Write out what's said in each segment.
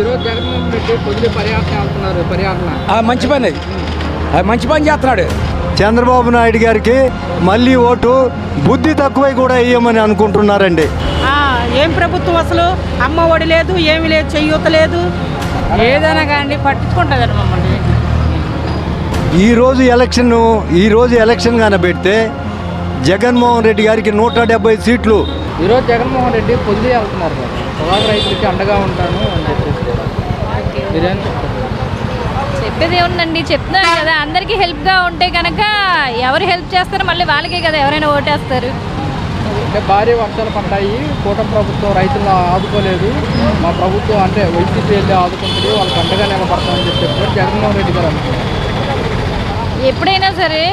ఈరోజు జగన్మోహన్ రెడ్డి పొద్దు పర్యటన వెళ్తున్నారు. మంచి పని అది మంచి పని చేస్తున్నాడు. చంద్రబాబు నాయుడు గారికి మళ్ళీ ఓటు బుద్ధి తక్కువై కూడా వేయమని అనుకుంటున్నారండి. ఏం ప్రభుత్వం అసలు అమ్మ ఒడి లేదు, ఏమి లేదు, చెయ్యూత లేదు, ఏదైనా కానీ పట్టించుకుంటుందండి మమ్మల్ని. ఈరోజు ఎలక్షన్ కానీ పెడితే జగన్మోహన్ రెడ్డి గారికి 170 సీట్లు. ఈరోజు జగన్మోహన్ రెడ్డి పొద్దు వెళ్తున్నారు. పొగాకు రైతులకి అండగా ఉంటాను అని చెప్పేసి చెప్పేది ఏముందండి, చెప్తున్నారు కదా, అందరికీ హెల్ప్గా ఉంటే కనుక ఎవరు హెల్ప్ చేస్తారో మళ్ళీ వాళ్ళకే కదా ఎవరైనా ఓటేస్తారు. అంటే భారీ వర్షాలు పడ్డాయి, కూటమి ప్రభుత్వం రైతులను ఆదుకోలేదు, మా ప్రభుత్వం అంటే వైసీపీ వెళ్ళి ఆదుకుంటుంది, వాళ్ళకి అండగా నిలబడతామని చెప్పి జగన్మోహన్ రెడ్డి గారు అంటున్నారు. ఎప్పుడైనా సరే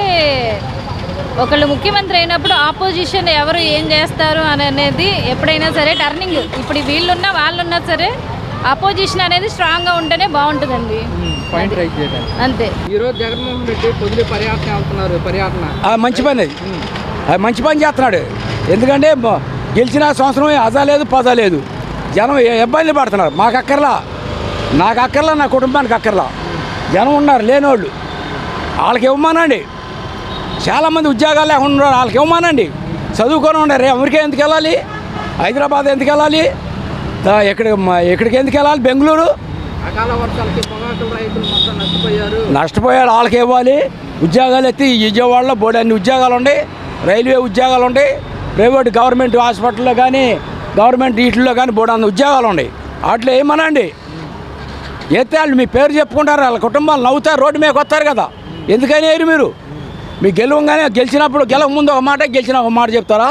ఒకళ్ళు ముఖ్యమంత్రి అయినప్పుడు ఆపోజిషన్ ఎవరు ఏం చేస్తారు అనేది ఎప్పుడైనా సరే టర్నింగ్. ఇప్పుడు వీళ్ళున్నా వాళ్ళున్నా సరే అపోజిషన్ అనేది స్ట్రాంగ్గా ఉంటేనే బాగుంటుందండి. పాయింట్ రైట్ చేయడానికి అంతే. ఈరోజు జగన్మోహన్ రెడ్డి పొద్దు పర్యటన వెళ్తున్నారు. మంచి పని అది మంచి పని చేస్తున్నాడు. ఎందుకంటే గెలిచిన సంవత్సరం అజా లేదు పజా లేదు, జనం ఇబ్బంది పడుతున్నారు. నాకు అక్కర్లా, నా కుటుంబానికి అక్కర్లా. జనం ఉన్నారు లేనోళ్ళు, వాళ్ళకి ఇవ్వమానండి. చాలామంది ఉద్యోగాలు లేకుండా ఉన్నారు, వాళ్ళకి ఇవ్వమానండి. చదువుకొని ఉన్నారు, అమెరికా ఎందుకు వెళ్ళాలి, హైదరాబాద్ ఎందుకు వెళ్ళాలి, ఎక్కడికి ఎందుకు వెళ్ళాలి, బెంగళూరు. అకాల వర్షాలకి పొగాకు రైతులు మొత్తం నష్టపోయారు. వాళ్ళకి ఇవ్వాలి. ఉద్యోగాలు ఎత్తి విజయవాడలో బోర్డు అన్ని ఉద్యోగాలు ఉన్నాయి, రైల్వే ఉద్యోగాలు ఉన్నాయి, ప్రైవేట్ గవర్నమెంట్ హాస్పిటల్లో కానీ గవర్నమెంట్ వీటిల్లో కానీ బోర్డు అన్ని ఉద్యోగాలు ఉన్నాయి. వాటిలో ఏమనండి ఎత్తే వాళ్ళు మీ పేరు చెప్పుకుంటారు, వాళ్ళ కుటుంబాలు నవ్వుతారు, రోడ్డు మీదకి వస్తారు కదా. ఎందుకని వేరు మీరు మీ గెలిచినప్పుడు గెలవ ముందు ఒక మాట, గెలిచిన ఒక మాట చెప్తారా?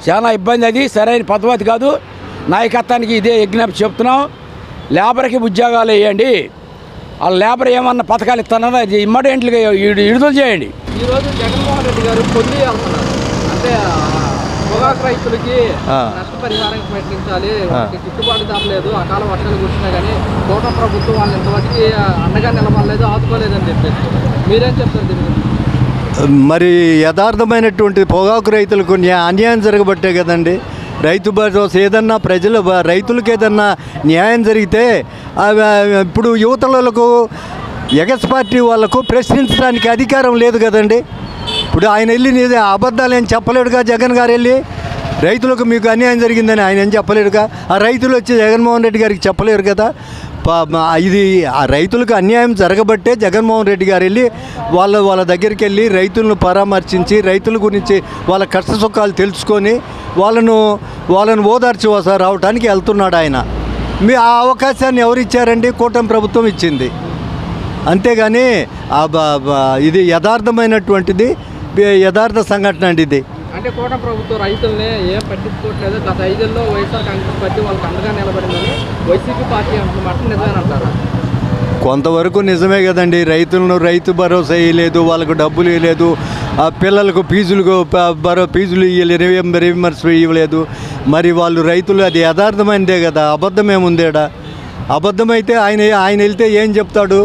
చాలా ఇబ్బంది. అది సరైన పద్ధతి కాదు. నాయకత్వానికి ఇదే విజ్ఞప్తి చెప్తున్నాం. లేబర్కి ఉద్యోగాలు వేయండి. వాళ్ళ లేబర్ ఏమన్నా పథకాలు ఇస్తానో అది ఇమ్మడియెంట్గా విడుదల చేయండి. ఈరోజు జగన్మోహన్ రెడ్డి గారు పొద్దు వెళ్తున్నారు. అంటే పొగాకు రైతులకి నష్టపరిహారం ప్రకటించాలి, గిట్టుబాటు ధర లేదు, అకాల వర్షాలు కురిసినా కానీ కూటమి ప్రభుత్వం వాళ్ళు ఇంతవరకు అండగా నిలబడలేదు, ఆదుకోలేదని చెప్పేసి మీరేం చెప్తారు దీని? మరి యథార్థమైనటువంటి పొగాకు రైతులకు అన్యాయం జరగబట్టే కదండి రైతు భరోసా. ఏదన్నా రైతులకు ఏదన్నా న్యాయం జరిగితే ఇప్పుడు యువతలకు ఎగస్ పార్టీ వాళ్ళకు ప్రశ్నించడానికి అధికారం లేదు కదండి. ఇప్పుడు ఆయన వెళ్ళి అబద్ధాలు ఏం చెప్పలేడుగా. జగన్ గారు వెళ్ళి రైతులకు మీకు అన్యాయం జరిగిందని ఆయన ఏం చెప్పలేడుగా. ఆ రైతులు వచ్చి జగన్మోహన్ రెడ్డి గారికి చెప్పలేరు కదా. ఇది ఆ రైతులకు అన్యాయం జరగబట్టే జగన్మోహన్ రెడ్డి గారు వెళ్ళి వాళ్ళ దగ్గరికి వెళ్ళి రైతులను పరామర్శించి రైతుల గురించి వాళ్ళ కష్ట సుఖాలు తెలుసుకొని వాళ్ళను ఓదార్చి రావడానికి వెళ్తున్నాడు ఆయన. ఆ అవకాశాన్ని ఎవరు ఇచ్చారండి? కూటమి ప్రభుత్వం ఇచ్చింది. అంతేగాని ఇది యథార్థమైనటువంటిది, యథార్థ సంఘటన అండి ఇది. అంటే కూటమి ప్రభుత్వం రైతుల్ని ఏం పట్టించుకోవట్లేదు. గత 5 ఏళ్ళలో వైఎస్ఆర్ కాంగ్రెస్ పార్టీ వాళ్ళకి అండగా నిలబడిందని వైసీపీ పార్టీ అంటున్నమాట నిజమని అంటారా? కొంతవరకు నిజమే కదండి. రైతు భరోసా ఇవ్వలేదు, వాళ్ళకు డబ్బులు ఇవ్వలేదు, ఆ పిల్లలకు ఫీజులు ఇవ్వలేదు, రీఎంబర్స్మెంట్ ఇవ్వలేదు. మరి వాళ్ళు రైతులు అది యథార్థమైనదే కదా, అబద్ధమేముందేడా? అబద్ధమైతే ఆయన వెళ్తే ఏం చెప్తాడు?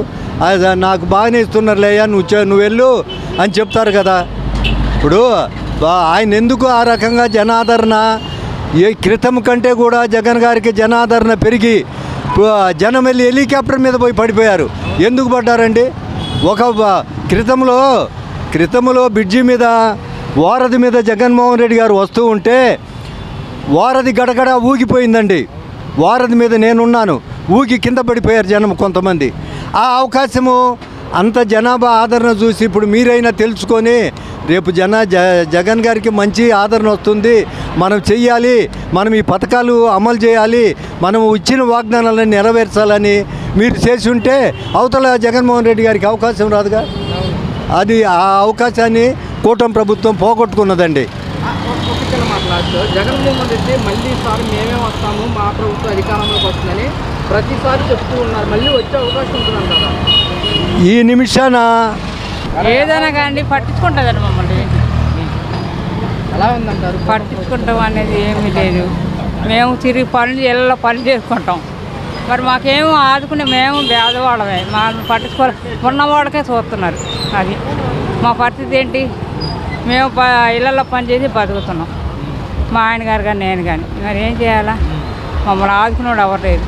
నాకు బాగానే ఇస్తున్నారులేయా, నువ్వు వెళ్ళు అని చెప్తారు కదా. ఇప్పుడు ఆయన ఎందుకు ఆ రకంగా జనాదరణ క్రితం కంటే కూడా జగన్ గారికి జనాదరణ పెరిగి జనం వెళ్ళి హెలికాప్టర్ మీద పోయి పడిపోయారు. ఎందుకు పడ్డారండి? ఒక క్రితంలో బ్రిడ్జి మీద వారధి మీద జగన్మోహన్ రెడ్డి గారు వస్తూ ఉంటే వారధి గడగడ ఊగిపోయిందండి. వారధి మీద నేనున్నాను, ఊగి కింద పడిపోయారు జనం కొంతమంది. ఆ అవకాశము అంత జనాభా ఆదరణ చూసి ఇప్పుడు మీరైనా తెలుసుకొని రేపు జగన్ గారికి మంచి ఆదరణ వస్తుంది, మనం చెయ్యాలి, మనం ఈ పథకాలు అమలు చేయాలి, మనం ఇచ్చిన వాగ్దానాలను నెరవేర్చాలని మీరు చేసి ఉంటే అవతల జగన్మోహన్ రెడ్డి గారికి అవకాశం రాదుగా. అది ఆ అవకాశాన్ని కూటమి ప్రభుత్వం పోగొట్టుకున్నదండి. జగన్మోహన్ రెడ్డి మళ్ళీ ఈసారి మేమే వస్తాము, మా ప్రభుత్వం అధికారంలోకి వస్తుందని ప్రతిసారి చెప్తూ ఉన్నారు. మళ్ళీ వచ్చే అవకాశం ఉంటుందంటారా? ఈ నిమిషాన ఏదైనా కానీ పట్టించుకుంటుందండి మమ్మల్ని. ఎలా ఉందంటారు? పట్టించుకుంటాం అనేది ఏమీ లేదు. మేము తిరిగి ఇళ్ళలో పనులు చేసుకుంటాం. మరి మాకేమో ఆదుకునే మేము పేదవాళ్ళమే, మా పట్టించుకోవాలి, ఉన్నవాళ్ళకే చూస్తున్నారు. అది మా పరిస్థితి ఏంటి? మేము ఇళ్ళల్లో పని చేసి బతుకుతున్నాం, మా ఆయన గారు కానీ నేను కానీ. మరి ఏం చేయాలా? మమ్మల్ని ఆదుకునేవాడు ఎవరు లేదు.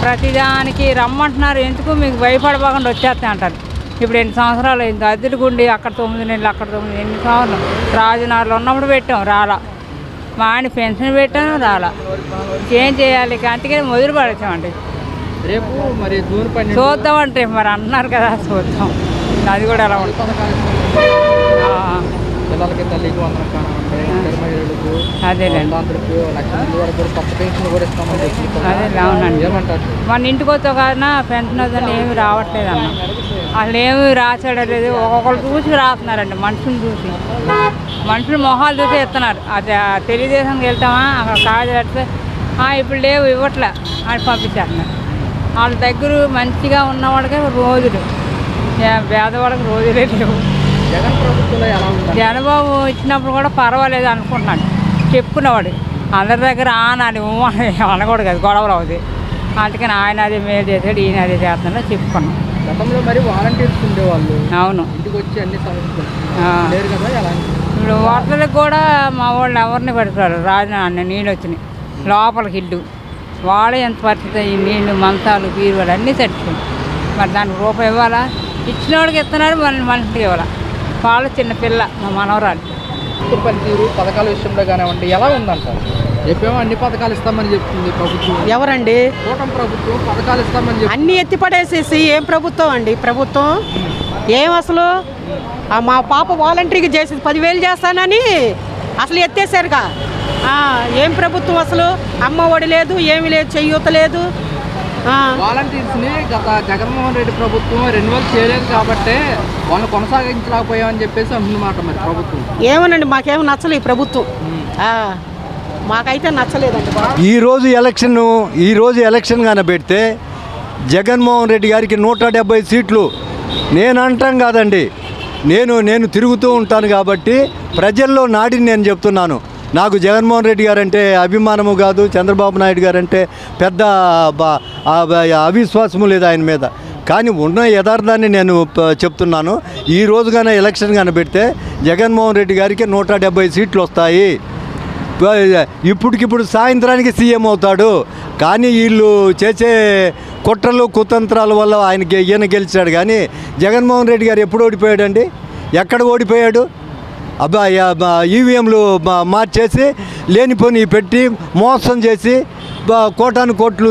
ప్రతిదానికి రమ్మంటున్నారు, ఎందుకు మీకు భయపడబోకుండా వచ్చేస్తా అంటారు. ఇప్పుడు ఎన్ని సంవత్సరాలు అయింది అద్దెలుగుండి, అక్కడ 9 నెలలు, అక్కడ 9 ఎన్ని సంవత్సరాలు. రాజునాడులో ఉన్నప్పుడు పెట్టాం, రాలా. మా ఆయన పెన్షన్ పెట్టాను, రాలా. ఏం చేయాలి? అందుకని మొదలు పడేసామండి. రేపు మరి జూన్ 12 చూద్దామంటే మరి అంటున్నారు కదా, చూద్దాం. అది కూడా ఎలా ఉంటుంది. పిల్లలకి తల్లికి వందనం కానివ్వండి, ఇద్దరు మహిళలకు, అదేలేండి, అందరికీ 1,00,000 మంది వరకు కూడా కొత్త పెన్షన్ కూడా ఇస్తామని చెప్పి అదే అవునండి. ఏమంటారు? మన ఇంటికి వచ్చా కాదన్నా పెన్షన్ వద్దని ఏమి రావట్లేదు అన్న. అసలు ఏమి రాసాడో లేదు, ఒక్కొక్కరు చూసి రాస్తున్నారండి, మనుషులు చూసి. మనుషులు మొహాలు చూసి ఇస్తున్నారు. అది తెలుగుదేశంకి వెళ్తామా, అక్కడ కాదు పెడితే ఇప్పుడు లేవు ఇవ్వట్లే అని పంపించేస్తున్నారు. వాళ్ళ దగ్గర మంచిగా ఉన్నవాడికే రోజులు, పేదవాళ్ళకి రోజులే లేవు. జగన్ ప్రభుత్వంలో ఎలా ఉంది? జనబాబు ఇచ్చినప్పుడు కూడా పర్వాలేదు అనుకుంటున్నాడు, చెప్పుకునేవాడు. అందరి దగ్గర ఆనాలి అనకూడదు కదా, గొడవలు అవుతాయి. అందుకని ఆయన అదే మేలు చేశాడు, ఈయన అదే చేస్తున్నాడు చెప్పుకున్నాం. గతంలో మరి వాలంటీర్స్ ఉండేవాళ్ళు, అవును, ఇంటికి వచ్చి అన్ని సమస్యలు లేరు కదా, ఎలా? ఇప్పుడు వరదలకు కూడా మా వాళ్ళు ఎవరిని పెడతారు, రాజధాని నీళ్ళు వచ్చినాయి లోపలికి ఇల్లు, వాళ్ళే ఎంత పరిస్థితి. ఈ నీళ్ళు మంచాలు బీరువాళ్ళు అన్నీ తట్టుకుని మరి దానికి రూపాయి ఇవ్వాలా? ఇచ్చిన వాడికి ఇస్తున్నారు, మనిషికి ఇవ్వాలా? వాళ్ళు చిన్న పిల్ల మా మనవరాలు. పనితీరు పథకాల విషయంలో కానివ్వండి ఎలా ఉందంటారు? చెప్పేమో అన్ని పథకాలు ఇస్తామని చెప్తుంది ప్రభుత్వం. ఎవరండి? కూటమి ప్రభుత్వం పథకాలు ఇస్తామని చెప్పి అన్నీ ఎత్తిపడేసేసి ఏం ప్రభుత్వం అండి? ప్రభుత్వం ఏం అసలు? మా పాప వాలంటరీకి చేసింది 10,000 చేస్తానని అసలు ఎత్తేసారుగా. ఏం ప్రభుత్వం అసలు? అమ్మ ఒడి లేదు, ఏమీ లేదు, చెయ్యూత లేదు. వాలంటీర్స్ ని గత జగన్మోహన్ రెడ్డి ప్రభుత్వం రెన్యువల్ చేయలేదు కాబట్టి వాళ్ళు కొనసాగించలేకపోయామని చెప్పేసి అన్నమాట మరి ప్రభుత్వం. ఏమోనండి, మాకేమో నచ్చలేదు ఈ ప్రభుత్వం. మాకైతే నచ్చలేదండి. ఈరోజు ఎలక్షన్ కానీ పెడితే జగన్మోహన్ రెడ్డి గారికి 170 సీట్లు. నేను అంటాం కాదండి, నేను తిరుగుతూ ఉంటాను కాబట్టి ప్రజల్లో నాడిని నేను చెప్తున్నాను. నాకు జగన్మోహన్ రెడ్డి గారు అంటే అభిమానము కాదు, చంద్రబాబు నాయుడు గారు అంటే పెద్ద అవిశ్వాసము లేదు ఆయన మీద. కానీ ఉన్న యథార్థాన్ని నేను చెప్తున్నాను. ఈ రోజు కానీ ఎలక్షన్ కానీ పెడితే జగన్మోహన్ రెడ్డి గారికి 170 సీట్లు వస్తాయి. ఇప్పటికిప్పుడు సాయంత్రానికి సీఎం అవుతాడు. కానీ వీళ్ళు చేసే కుట్రలు కుతంత్రాల వల్ల ఈయన గెలిచాడు. కానీ జగన్మోహన్ రెడ్డి గారు ఎప్పుడు ఓడిపోయాడండి? ఎక్కడ ఓడిపోయాడు? ఈవీఎంలు మార్చేసి లేనిపోని పెట్టి మోసం చేసి కోటాను కోట్లు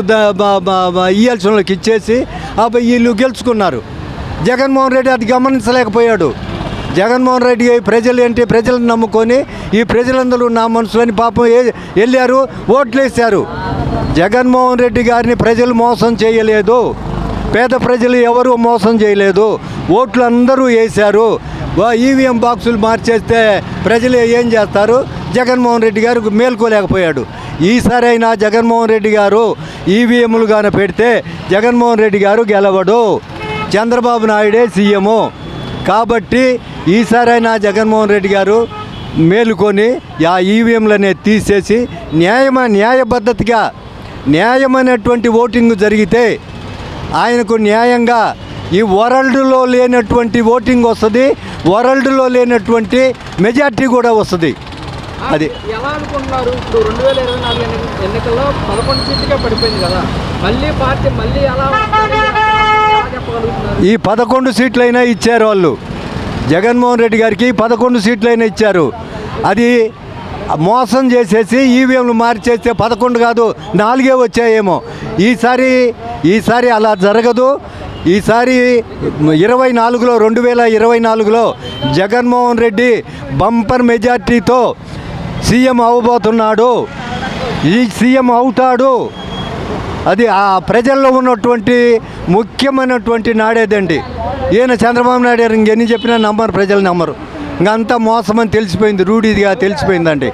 ఇయ్యాల్సిన వాళ్ళకి ఇచ్చేసి వీళ్ళు గెలుచుకున్నారు. జగన్మోహన్ రెడ్డి అది గమనించలేకపోయాడు. జగన్మోహన్ రెడ్డి ప్రజలు ఏంటి, ప్రజలను నమ్ముకొని ఈ ప్రజలందరూ నా మనుషులని పాపం వెళ్ళారు, ఓట్లు వేశారు. జగన్మోహన్ రెడ్డి గారిని ప్రజలు మోసం చేయలేదు, పేద ప్రజలు ఎవరు మోసం చేయలేదు, ఓట్లు అందరూ వేశారు. ఈవీఎం బాక్సులు మార్చేస్తే ప్రజలు ఏం చేస్తారు? జగన్మోహన్ రెడ్డి గారు మేల్కోలేకపోయాడు. ఈసారి అయినా జగన్మోహన్ రెడ్డి గారు ఈవీఎంలు కానీ పెడితే జగన్మోహన్ రెడ్డి గారు గెలవడు, చంద్రబాబు నాయుడే సీఎము. కాబట్టి ఈసారైనా జగన్మోహన్ రెడ్డి గారు మేలుకొని ఆ ఈవీఎంలనే తీసేసి న్యాయబద్ధతగా న్యాయమైనటువంటి ఓటింగ్ జరిగితే ఆయనకు న్యాయంగా ఈ వరల్డ్లో లేనటువంటి ఓటింగ్ వస్తుంది, వరల్డ్లో లేనటువంటి మెజార్టీ కూడా వస్తుంది. అది ఎలా అనుకుంటున్నారు? ఇప్పుడు 2024 ఎన్నికల్లో 11 సీట్లుగా పడిపోయింది కదా, మళ్ళీ పార్టీ మళ్ళీ ఎలా చెప్పగలుగుతున్నారు? ఈ 11 సీట్లైనా ఇచ్చారు వాళ్ళు. జగన్మోహన్ రెడ్డి గారికి 11 సీట్లైనా ఇచ్చారు. అది మోసం చేసేసి ఈవీఎంలు మార్చేస్తే 11 కాదు 4 వచ్చాయేమో. ఈసారి అలా జరగదు. ఈసారి 2024లో జగన్మోహన్ రెడ్డి బంపర్ మెజార్టీతో సీఎం అవ్వబోతున్నాడు. ఈ సీఎం అవుతాడు. అది ఆ ప్రజల్లో ఉన్నటువంటి ముఖ్యమైనటువంటి నాడేదండి. ఈయన చంద్రబాబు నాయుడు గారు ఇంకెన్ని చెప్పినా నమ్మరు, ప్రజలు నమ్మరు. ఇంకంతా మోసమని తెలిసిపోయింది, రూఢిగా తెలిసిపోయిందండి.